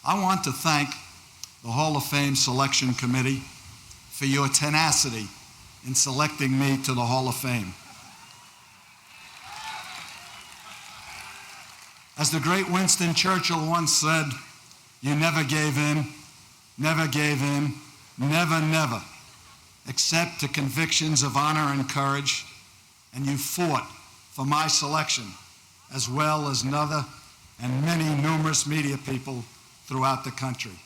I want to thank the Hall of Fame Selection Committee for your tenacity in selecting me to the Hall of Fame. As the great Winston Churchill once said, you never gave in, never, never, except to convictions of honor and courage, and you fought for my selection, as well as another and many numerous media people throughout the country.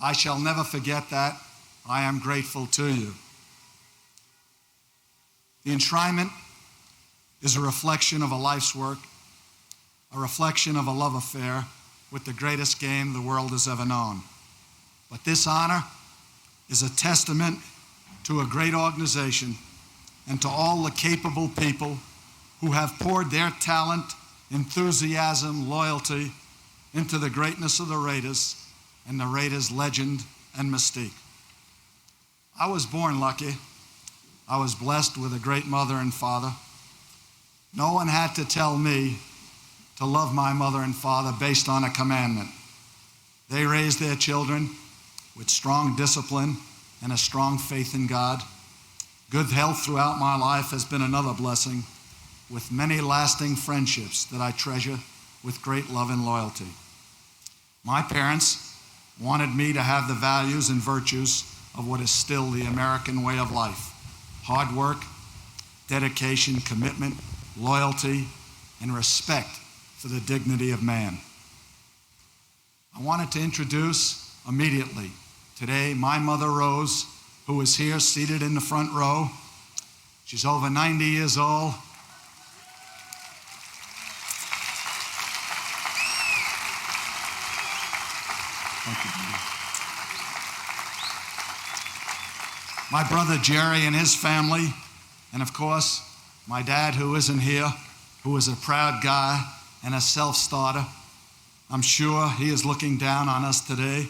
I shall never forget that. I am grateful to you. The enshrinement is a reflection of a life's work, a reflection of a love affair with the greatest game the world has ever known. But this honor is a testament to a great organization and to all the capable people who have poured their talent, enthusiasm, loyalty into the greatness of the Raiders and the Raiders' legend and mystique. I was born lucky. I was blessed with a great mother and father. No one had to tell me to love my mother and father based on a commandment. They raised their children with strong discipline and a strong faith in God. Good health throughout my life has been another blessing, with many lasting friendships that I treasure with great love and loyalty. My parents wanted me to have the values and virtues of what is still the American way of life: hard work, dedication, commitment, loyalty, and respect for the dignity of man. I wanted to introduce immediately today my mother Rose, who is here seated in the front row. She's over 90 years old. Thank you, Dee. My brother Jerry and his family, and of course, my dad, who isn't here, who is a proud guy and a self-starter. I'm sure he is looking down on us today.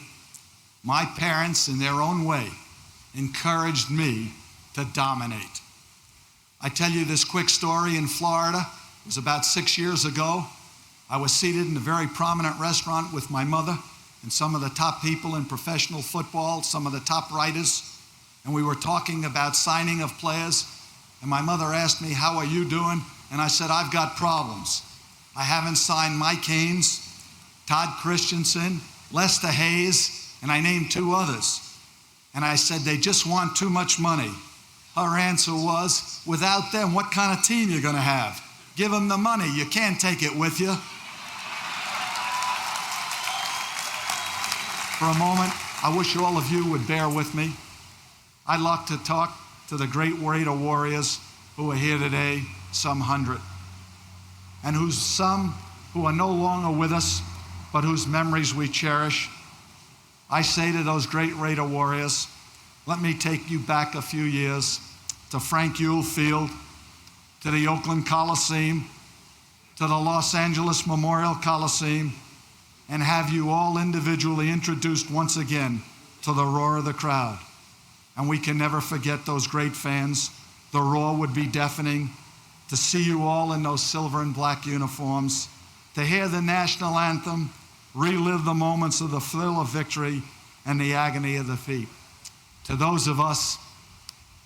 My parents, in their own way, encouraged me to dominate. I tell you this quick story in Florida. It was about 6 years ago. I was seated in a very prominent restaurant with my mother and some of the top people in professional football, some of the top writers, and we were talking about signing of players, and my mother asked me, "How are you doing?" And I said, "I've got problems. I haven't signed Mike Haynes, Todd Christensen, Lester Hayes," and I named 2 others. And I said, "They just want too much money." Her answer was, "Without them, what kind of team you gonna have? Give them the money, you can't take it with you." For a moment, I wish all of you would bear with me. I'd like to talk to the great Raider Warriors who are here today, some 100, and some who are no longer with us, but whose memories we cherish. I say to those great Raider Warriors, let me take you back a few years to Frank Ewell Field, to the Oakland Coliseum, to the Los Angeles Memorial Coliseum, and have you all individually introduced once again to the roar of the crowd. And we can never forget those great fans. The roar would be deafening. To see you all in those silver and black uniforms, to hear the national anthem, relive the moments of the thrill of victory and the agony of defeat. To those of us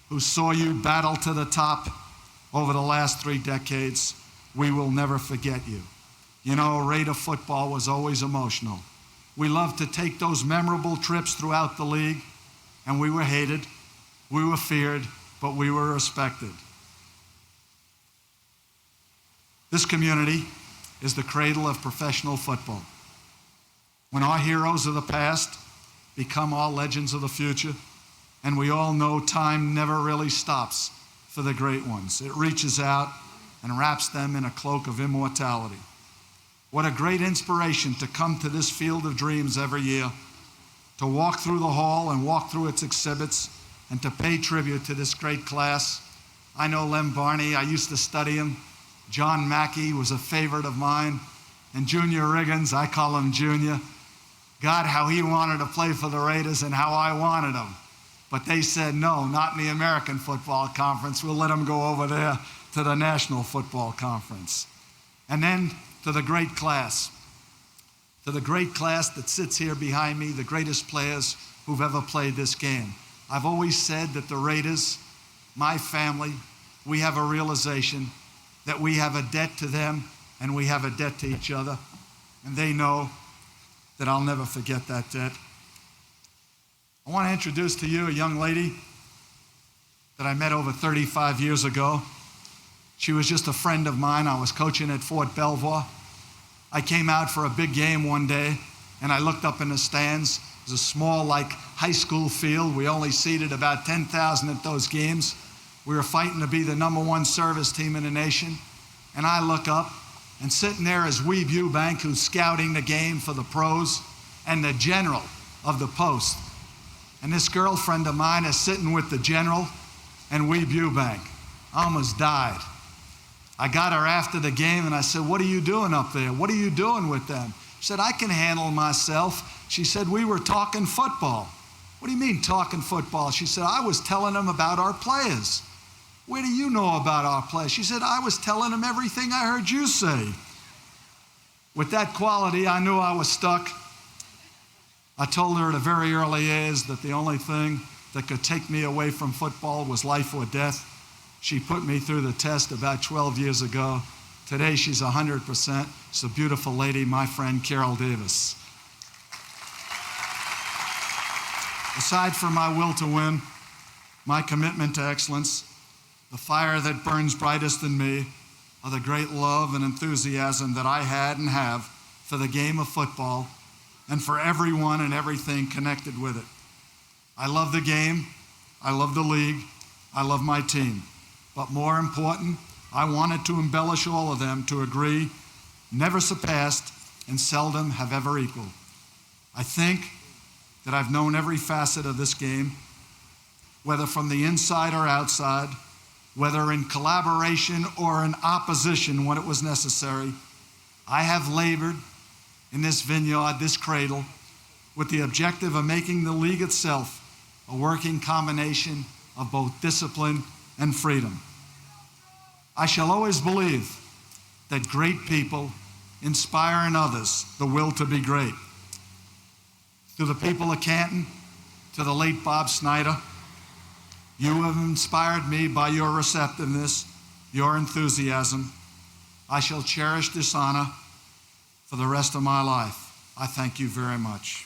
who saw you battle to the top over the last 3 decades, we will never forget you. You know, Raider football was always emotional. We loved to take those memorable trips throughout the league, and we were hated, we were feared, but we were respected. This community is the cradle of professional football. When our heroes of the past become our legends of the future, and we all know time never really stops for the great ones. It reaches out and wraps them in a cloak of immortality. What a great inspiration to come to this Field of Dreams every year, to walk through the hall and walk through its exhibits, and to pay tribute to this great class. I know Lem Barney, I used to study him. John Mackey was a favorite of mine. And Junior Riggins, I call him Junior. God, how he wanted to play for the Raiders and how I wanted him. But they said, no, not in the American Football Conference. We'll let him go over there to the National Football Conference. And then to the great class. to the great class that sits here behind me, the greatest players who've ever played this game. I've always said that the Raiders, my family, we have a realization that we have a debt to them and we have a debt to each other. And they know that I'll never forget that debt. I want to introduce to you a young lady that I met over 35 years ago. She was just a friend of mine. I was coaching at Fort Belvoir. I came out for a big game one day, and I looked up in the stands. It was a small, high school field. We only seated about 10,000 at those games. We were fighting to be the #1 service team in the nation. And I look up, and sitting there is Weeb Ewbank, who's scouting the game for the pros, and the general of the Post. And this girlfriend of mine is sitting with the general and Weeb Ewbank. I almost died. I got her after the game and I said, "What are you doing up there? What are you doing with them?" She said, "I can handle myself." She said, "We were talking football." "What do you mean talking football?" She said, "I was telling them about our players." "Where do you know about our players?" She said, "I was telling them everything I heard you say." With that quality, I knew I was stuck. I told her at a very early age that the only thing that could take me away from football was life or death. She put me through the test about 12 years ago. Today, she's 100%. She's a beautiful lady, my friend Carol Davis. Aside from my will to win, my commitment to excellence, the fire that burns brightest in me are the great love and enthusiasm that I had and have for the game of football and for everyone and everything connected with it. I love the game, I love the league, I love my team. But more important, I wanted to embellish all of them to agree, never surpassed, and seldom have ever equaled. I think that I've known every facet of this game, whether from the inside or outside, whether in collaboration or in opposition when it was necessary. I have labored in this vineyard, this cradle, with the objective of making the league itself a working combination of both discipline and freedom. I shall always believe that great people inspire in others the will to be great. To the people of Canton, to the late Bob Snyder, you have inspired me by your receptiveness, your enthusiasm. I shall cherish this honor for the rest of my life. I thank you very much.